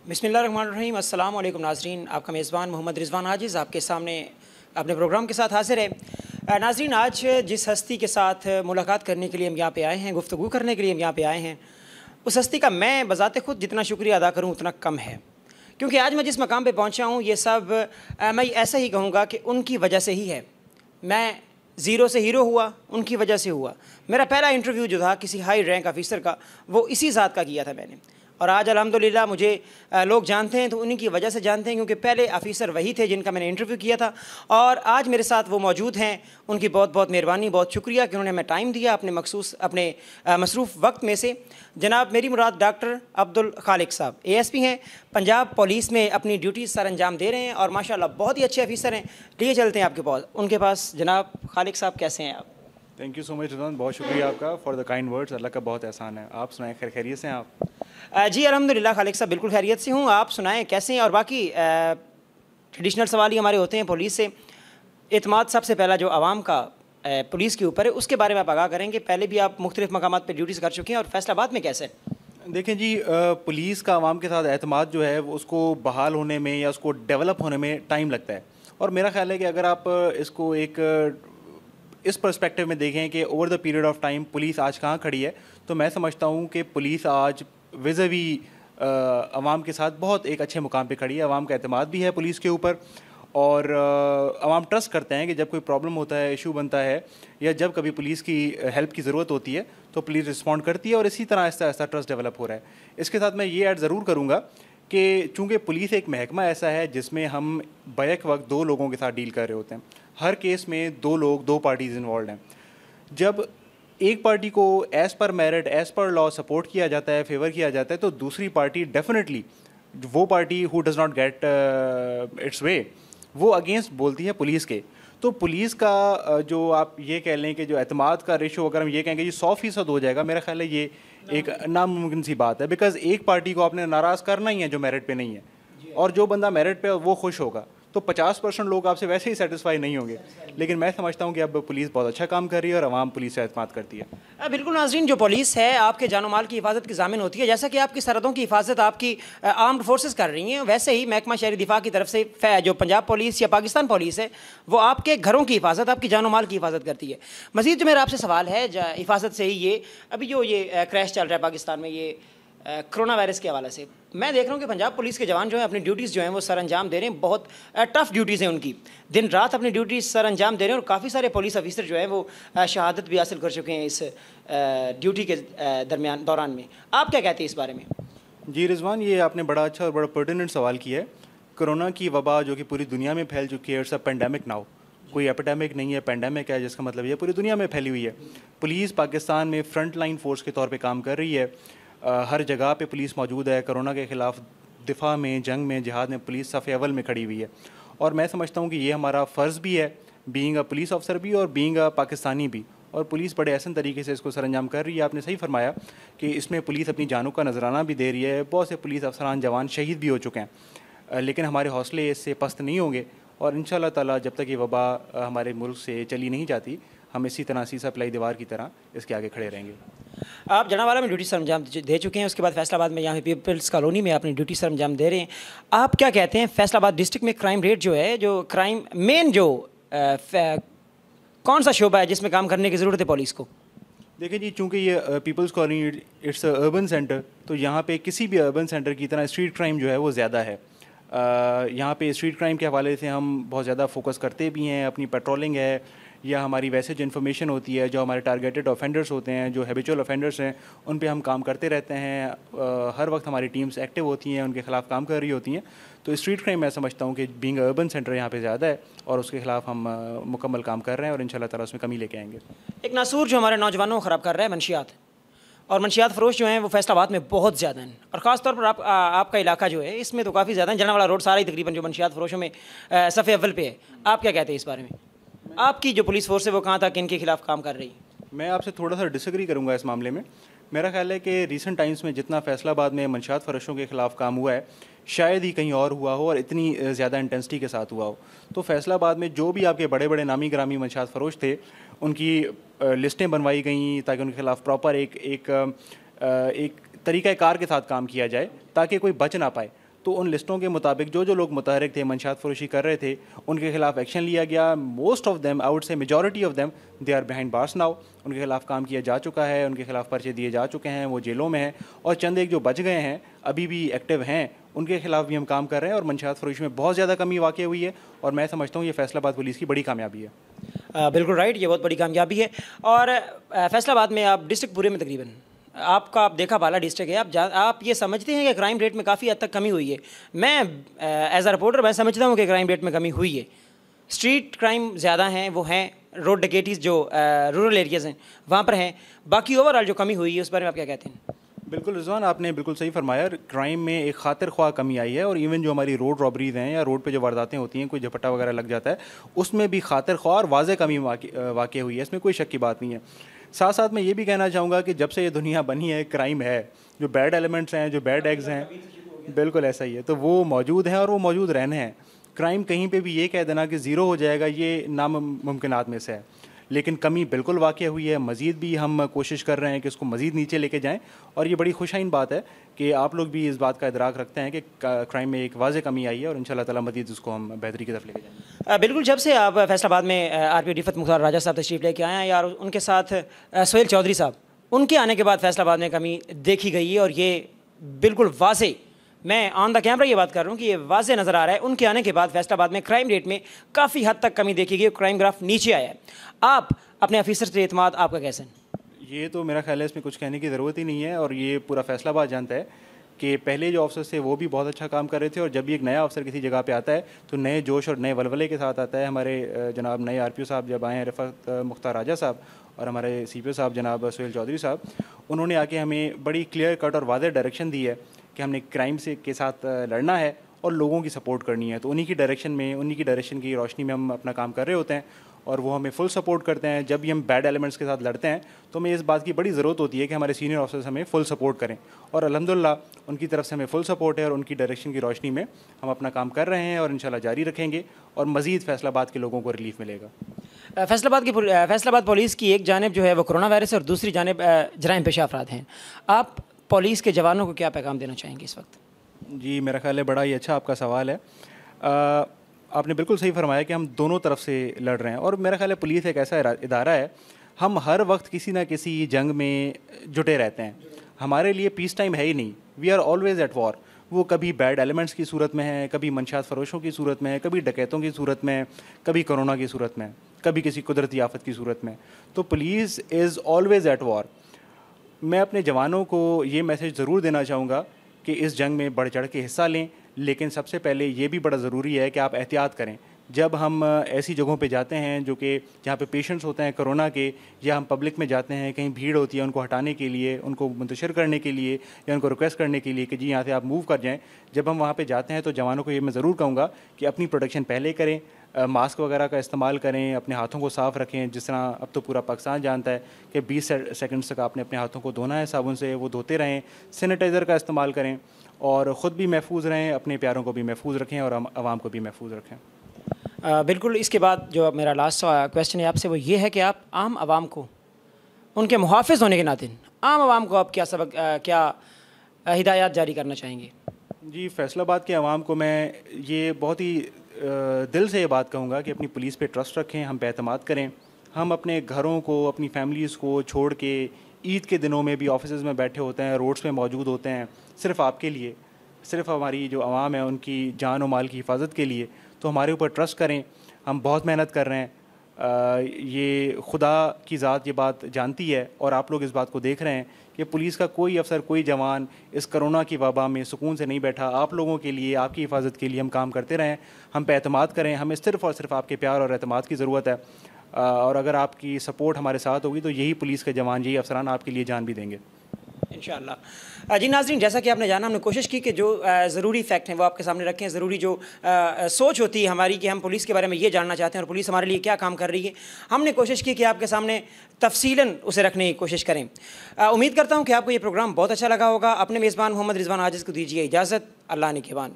बिस्मिल्लाहिर्रहमानिर्रहीम। अस्सलाम वालेकुम नाज़रीन, आपका मेज़बान मोहम्मद रिज़वान आजिज़ आपके सामने अपने प्रोग्राम के साथ हाज़िर है। नाज़रीन, आज जिस हस्ती के साथ मुलाकात करने के लिए हम यहाँ पे आए हैं, गुफ्तगू करने के लिए हम यहाँ पे आए हैं, उस हस्ती का मैं बज़ाते ख़ुद जितना शुक्रिया अदा करूँ उतना कम है। क्योंकि आज मैं जिस मकाम पे पहुँचा हूँ ये सब मैं ऐसा ही कहूँगा कि उनकी वजह से ही है। मैं ज़ीरो से हीरो हुआ, उनकी वजह से हुआ। मेरा पहला इंटरव्यू जो था किसी हाई रैंक ऑफ़िसर का, वो इसी ज़ात का किया था मैंने। और आज अल्हम्दुलिल्लाह मुझे लोग जानते हैं तो उन्हीं की वजह से जानते हैं, क्योंकि पहले ऑफ़िसर वही थे जिनका मैंने इंटरव्यू किया था और आज मेरे साथ वो मौजूद हैं। उनकी बहुत बहुत मेहरबानी, बहुत शुक्रिया कि उन्होंने हमें टाइम दिया अपने मसरूफ़ वक्त में से। जनाब मेरी मुराद डॉक्टर अब्दुल खालिक साहब ASP हैं, पंजाब पुलिस में अपनी ड्यूटी सर अंजाम दे रहे हैं और माशाल्लाह बहुत ही अच्छे ऑफ़िसर हैं। लिए चलते हैं आपके पास, उनके पास। जनाब खालिक साहब, कैसे हैं आप? Thank you so much Rizwan, बहुत शुक्रिया आपका फॉर द काइंड वर्ड्स। अल्लाह का बहुत एहसान है। आप सुनाएं, खैरियत से हैं आप? जी अल्हम्दुलिल्लाह खालिक साहब बिल्कुल खैरियत से हूँ। आप सुनाएं कैसे हैं? और बाकी ट्रेडिशनल सवाल ही हमारे होते हैं पुलिस से। एतमाद सबसे पहला जो आवाम का पुलिस के ऊपर है उसके बारे में आप आगाह करेंगे। पहले भी आप मुख्तलिफ मकामात पर ड्यूटीज़ कर चुके हैं और फैसलाबाद में कैसे? देखें जी, पुलिस का आवाम के साथ एतमाद जो है वो उसको बहाल होने में या उसको डेवलप होने में टाइम लगता है। और मेरा ख्याल है कि अगर आप इसको एक इस पर्सपेक्टिव में देखें कि over the period of time police आज कहाँ खड़ी है, तो मैं समझता हूँ कि पुलिस आज विज़ावी अवाम के साथ बहुत एक अच्छे मुकाम पे खड़ी है। अवाम का एतमाद भी है पुलिस के ऊपर और अवाम ट्रस्ट करते हैं कि जब कोई प्रॉब्लम होता है, इशू बनता है या जब कभी पुलिस की हेल्प की ज़रूरत होती है तो पुलिस रिस्पॉन्ड करती है और इसी तरह आहिस्ता आहिस्ता ट्रस्ट डेवलप हो रहा है। इसके साथ मैं ये ऐड ज़रूर करूँगा कि चूँकि पुलिस एक महकमा ऐसा है जिसमें हम बैक वक्त दो लोगों के साथ डील कर रहे होते हैं। हर केस में दो पार्टीज़ इन्वॉल्व हैं। जब एक पार्टी को as per merit, as per law support किया जाता है, फेवर किया जाता है, तो दूसरी पार्टी डेफिनेटली, वो party who does not get its way, वो अगेंस्ट बोलती है पुलिस के। तो पुलिस का जो आप ये कह लें कि जो एतमाद का रेशो, अगर हम ये कहेंगे जी 100% हो जाएगा, मेरा ख्याल है ये एक नामुमकिन सी बात है। बिकॉज एक पार्टी को आपने नाराज़ करना ही है जो मेरिट पे नहीं है, और जो बंदा मेरिट पे वो खुश होगा। तो 50% लोग आपसे वैसे ही सेटिस्फाई नहीं होंगे। लेकिन मैं समझता हूँ कि अब पुलिस बहुत अच्छा काम कर रही है और आवाम पुलिस से एतमाद करती है। बिल्कुल नाज़रीन, जो पुलिस है आपके जानो माल की हिफाजत की ज़ामिन होती है। जैसा कि आपकी सरहदों की हिफाजत आपकी आर्म्ड फोर्सेस कर रही हैं, वैसे ही महकमा शहरी दिफा की तरफ से जो पंजाब पुलिस या पाकिस्तान पुलिस है वो आपके घरों की हिफाजत, आपकी जानो माल की हिफाजत करती है। मज़ीद जो मेरा आपसे सवाल है हिफाजत से ही, ये अभी जो ये क्रैश चल रहा है पाकिस्तान में, ये कोरोना वायरस के हवाले से मैं देख रहा हूँ कि पंजाब पुलिस के जवान जो हैं अपनी ड्यूटीज़ जो हैं वो सर अंजाम दे रहे हैं। बहुत टफ़ ड्यूटीज़ हैं उनकी, दिन रात अपनी ड्यूटीज़ सर अंजाम दे रहे हैं और काफ़ी सारे पुलिस ऑफिसर जो हैं वो शहादत भी हासिल कर चुके हैं इस ड्यूटी के दौरान में। आप क्या कहते हैं इस बारे में? जी रिजवान, ये आपने बड़ा अच्छा और बड़ा पर्टिनेंट सवाल किया है। कोरोना की वबा जो कि पूरी दुनिया में फैल चुकी है, इट्स अ पेंडेमिक नाउ। कोई एपिडेमिक नहीं है, पेंडेमिक है, जिसका मतलब ये पूरी दुनिया में फैली हुई है। पुलिस पाकिस्तान में फ्रंट लाइन फोर्स के तौर पे काम कर रही है। हर जगह पे पुलिस मौजूद है। कोरोना के ख़िलाफ़ दिफा में, जंग में, जिहाद में पुलिस सफ़े अव्वल में खड़ी हुई है। और मैं समझता हूँ कि ये हमारा फ़र्ज़ भी है, बीइंग अ पुलिस ऑफिसर भी और बीइंग अ पाकिस्तानी भी। और पुलिस बड़े ऐसे तरीके से इसको सरअंजाम कर रही है। आपने सही फरमाया कि इसमें पुलिस अपनी जानों का नजराना भी दे रही है। बहुत से पुलिस अफसरान जवान शहीद भी हो चुके हैं, लेकिन हमारे हौसले इससे पस्त नहीं होंगे। और इंशाअल्लाह ताला जब तक ये वबा हमारे मुल्क से चली नहीं जाती, हम इसी तरह सीसा पिलाई दीवार की तरह इसके आगे खड़े रहेंगे। आप जनावाला में ड्यूटी सर अंजाम दे चुके हैं, उसके बाद फैसलाबाद में यहाँ पीपल्स कॉलोनी में अपनी ड्यूटी सर अंजाम दे रहे हैं। आप क्या कहते हैं फैसलाबाद डिस्ट्रिक्ट में क्राइम रेट जो है, जो क्राइम मेन जो कौन सा शोबा है जिसमें काम करने की ज़रूरत है पुलिस को? देखिए जी, चूँकि ये people's colony it's a urban centre, तो यहाँ पे किसी भी अर्बन सेंटर की तरह स्ट्रीट क्राइम जो है वो ज़्यादा है। यहाँ पे स्ट्रीट क्राइम के हवाले से हम बहुत ज़्यादा फोकस करते भी हैं। अपनी पेट्रोलिंग है या हमारी वैसे जो इन्फॉर्मेशन होती है, जो हमारे टारगेटेड ऑफेंडर्स होते हैं, जो हैबिचुअल ऑफेंडर्स हैं, उन पे हम काम करते रहते हैं। हर वक्त हमारी टीम्स एक्टिव होती हैं, उनके ख़िलाफ़ काम कर रही होती हैं। तो स्ट्रीट क्राइम मैं समझता हूँ कि बीइंग अर्बन सेंटर यहाँ पे ज़्यादा है और उसके ख़िलाफ़ हम मुकम्मल काम कर रहे हैं और इंशाल्लाह ताला उसमें कमी लेके आएंगे। एक नासूर जो हमारे नौजवानों को ख़राब कर रहा है मनशियात, और मनशियात फ़रोश जो हैं वो फैसलाबाद में बहुत ज़्यादा हैं। और ख़ास तौर पर आपका इलाका जो है इसमें तो काफ़ी ज़्यादा है। जनावाला रोड सारा ही तकरीबन जो मनशियात फ़रोशों में सफ़े अव्वल पे है। आप क्या कहते हैं इस बारे में? आपकी जो पुलिस फोर्स है वो कहाँ तक इनके खिलाफ काम कर रही है? मैं आपसे थोड़ा सा डिसएग्री करूँगा इस मामले में। मेरा ख्याल है कि रीसेंट टाइम्स में जितना फैसलाबाद में मंशियात फरोशों के ख़िलाफ़ काम हुआ है, शायद ही कहीं और हुआ हो और इतनी ज़्यादा इंटेंसिटी के साथ हुआ हो। तो फैसलाबाद में जो भी आपके बड़े बड़े नामी ग्रामी मंशियात फरोश थे, उनकी लिस्टें बनवाई गई ताकि उनके ख़िलाफ़ प्रॉपर एक तरीक़ाकार के साथ काम किया जाए ताकि कोई बच ना पाए। तो उन लिस्टों के मुताबिक जो जो लोग मुतहरिक थे, मंशात फरोशी कर रहे थे, उनके खिलाफ एक्शन लिया गया। Most of them, I would say majority of them, they are behind bars now. उनके खिलाफ काम किया जा चुका है, उनके खिलाफ पर्चे दिए जा चुके हैं, वो जेलों में हैं। और चंद एक जो बच गए हैं, अभी भी एक्टिव हैं, उनके खिलाफ भी हम काम कर रहे हैं। और मंशात फरोशी में बहुत ज़्यादा कमी वाक़ई हुई है और मैं समझता हूँ ये फैसलाबाद पुलिस की बड़ी कामयाबी है। बिल्कुल राइट, ये बहुत बड़ी कामयाबी है। और फैसलाबाद में आप डिस्ट्रिक्ट पूरे में तकरीबन आप देखा बाला डिस्ट्रिक्ट है, आप ये समझते हैं कि क्राइम रेट में काफ़ी हद तक कमी हुई है? मैं एज अ रिपोर्टर मैं समझता हूँ कि क्राइम रेट में कमी हुई है। स्ट्रीट क्राइम ज़्यादा हैं, वो हैं रोड डकैतीज़ जो रूरल एरियाज़ हैं वहाँ पर हैं। बाकी ओवरऑल जो कमी हुई है उस बारे में आप क्या कहते हैं? बिल्कुल रिजवान, आपने बिल्कुल सही फरमाया। क्राइम में एक खातिर ख्वाह कमी आई है। और इवन जो हमारी रोड रॉबरीज हैं या रोड पे जो वारदातें होती हैं, कोई झपट्टा वगैरह लग जाता है, उसमें भी खातिर ख्वाह और वाज़े कमी वाक़ई हुई है। इसमें कोई शक की बात नहीं है। साथ साथ मैं ये भी कहना चाहूँगा कि जब से ये दुनिया बनी है, क्राइम है, जो बैड एलिमेंट्स हैं, जो बैड एग्स हैं, बिल्कुल ऐसा ही है, तो वो मौजूद हैं और वो मौजूद रहने हैं। क्राइम कहीं पे भी ये कह देना कि ज़ीरो हो जाएगा, ये नामुमकिनात में से है। लेकिन कमी बिल्कुल वाक़ई हुई है। मज़ीद भी हम कोशिश कर रहे हैं कि इसको मज़ीद नीचे लेके जाएं। और ये बड़ी खुशाइन बात है कि आप लोग भी इस बात का इदराक रखते हैं कि क्राइम में एक वाज़े कमी आई है और इंशाल्लाह ताला मज़ीद उसको हम बेहतरी की तरफ लेके जाएंगे। बिल्कुल, जब से आप फैसलाबाद में आरपीओ रिफत मुख्तार राजा साहब तशरीफ़ लेके आए हैं यार, उनके साथ सोहेल चौधरी साहब, उनके आने के बाद फैसलाबाद में कमी देखी गई है। और ये बिल्कुल वाज़े, मैं ऑन द कैमरा ये बात कर रहा हूँ कि ये वाज़े नज़र आ रहा है, उनके आने के बाद फैसलाबाद में क्राइम रेट में काफ़ी हद तक कमी देखी गई, क्राइम ग्राफ नीचे आया है। आप अपने ऑफिसर से एतमाद आपका कैसे? ये तो मेरा ख्याल है इसमें कुछ कहने की ज़रूरत ही नहीं है। और ये पूरा फैसलाबाद जानता है कि पहले जो अफसर थे वो भी बहुत अच्छा काम कर रहे थे। और जब भी एक नया अफसर किसी जगह पे आता है तो नए जोश और नए वलवले के साथ आता है। हमारे जनाब नए आरपीओ साहब जब आए हैं, रिफत मुख्तार राजा साहब, और हमारे सीपीओ साहब जनाब सोहेल चौधरी साहब, उन्होंने आके हमें बड़ी क्लियर कट और वाज़ेह डायरेक्शन दी है कि हमने क्राइम से के साथ लड़ना है और लोगों की सपोर्ट करनी है। तो उन्हीं की डायरेक्शन की रोशनी में हम अपना काम कर रहे होते हैं और वो हमें फुल सपोर्ट करते हैं। जब भी हम बैड एलिमेंट्स के साथ लड़ते हैं तो हमें इस बात की बड़ी ज़रूरत होती है कि हमारे सीनियर ऑफिसर्स हमें फुल सपोर्ट करें। और अल्हम्दुलिल्लाह उनकी तरफ से हमें फुल सपोर्ट है और उनकी डायरेक्शन की रोशनी में हम अपना काम कर रहे हैं और इंशाल्लाह जारी रखेंगे और मज़ीद फैसलाबाद के लोगों को रिलीफ मिलेगा। फैसलाबाद पुलिस की एक जानिब जो है वो कोरोना वायरस और दूसरी जानिब जराइम पेशा अफराद हैं। आप पुलिस के जवानों को क्या पैगाम देना चाहेंगे इस वक्त? जी, मेरा ख्याल है बड़ा ही अच्छा आपका सवाल है। आपने बिल्कुल सही फरमाया कि हम दोनों तरफ से लड़ रहे हैं। और मेरा ख्याल है पुलिस एक ऐसा इदारा है, हम हर वक्त किसी ना किसी जंग में जुटे रहते हैं। हमारे लिए पीस टाइम है ही नहीं, we are always at war. वो कभी बैड एलिमेंट्स की सूरत में है, कभी मंशात फरोशों की सूरत में है, कभी डकैतों की सूरत में, कभी कोरोना की सूरत में, कभी किसी कुदरती आफत की सूरत में। तो police is always at war. मैं अपने जवानों को ये मैसेज ज़रूर देना चाहूँगा कि इस जंग में बढ़ चढ़ के हिस्सा लें। लेकिन सबसे पहले ये भी बड़ा ज़रूरी है कि आप एहतियात करें। जब हम ऐसी जगहों पे जाते हैं जो कि जहाँ पे पेशेंट्स होते हैं कोरोना के, या हम पब्लिक में जाते हैं, कहीं भीड़ होती है, उनको हटाने के लिए, उनको मुंतशिर करने के लिए या उनको रिक्वेस्ट करने के लिए कि जी यहाँ से आप मूव कर जाएँ, जब हम वहाँ पे जाते हैं तो जवानों को ये मैं ज़रूर कहूँगा कि अपनी प्रोटेक्शन पहले करें, मास्क वगैरह का इस्तेमाल करें, अपने हाथों को साफ़ रखें। जिस तरह अब तो पूरा पाकिस्तान जानता है कि 20 सेकंड्स तक आपने अपने हाथों को धोना है साबुन से, वो धोते रहें। सैनिटाइज़र का इस्तेमाल करें और ख़ुद भी महफूज रहें, अपने प्यारों को भी महफूज रखें और आवाम को भी महफूज रखें। बिल्कुल। इसके बाद जो मेरा लास्ट क्वेश्चन है आपसे वो ये है कि आप आम आवाम को, उनके मुहाफ़िज़ होने के नाते आम आवाम को आप क्या हिदायत जारी करना चाहेंगे? जी, फैसलाबाद के अवाम को मैं ये बहुत ही दिल से ये बात कहूँगा कि अपनी पुलिस पे ट्रस्ट रखें, हम पे एतमाद करें। हम अपने घरों को, अपनी फैमिलीज़ को छोड़ के ईद के दिनों में भी ऑफिस में बैठे होते हैं, रोड्स पे मौजूद होते हैं, सिर्फ़ आपके लिए, सिर्फ़ हमारी जो आवाम है उनकी जान और माल की हिफाजत के लिए। तो हमारे ऊपर ट्रस्ट करें, हम बहुत मेहनत कर रहे हैं। ये खुदा की ज़ात ये बात जानती है और आप लोग इस बात को देख रहे हैं कि पुलिस का कोई अफसर, कोई जवान इस कोरोना की वबा में सुकून से नहीं बैठा। आप लोगों के लिए, आपकी हिफाजत के लिए हम काम करते रहें। हम पे एतमाद करें, हमें सिर्फ़ और सिर्फ आपके प्यार और एतमाद की ज़रूरत है। और अगर आपकी सपोर्ट हमारे साथ होगी तो यही पुलिस के जवान, यही अफसरान आपके लिए जान भी देंगे इंशाअल्लाह। जी नाज़रीन, जैसा कि आपने जाना, हमने कोशिश की कि जो ज़रूरी फैक्ट हैं वो आपके सामने रखें। ज़रूरी जो सोच होती है हमारी कि हम पुलिस के बारे में ये जानना चाहते हैं और पुलिस हमारे लिए क्या काम कर रही है, हमने कोशिश की कि आपके सामने तफसीलन उसे रखने की कोशिश करें। उम्मीद करता हूँ कि आपको ये प्रोग्राम बहुत अच्छा लगा होगा। अपने मेज़बान मोहम्मद रिजवान आजिज़ को दीजिए इजाज़त। अल्लाह निगहबान।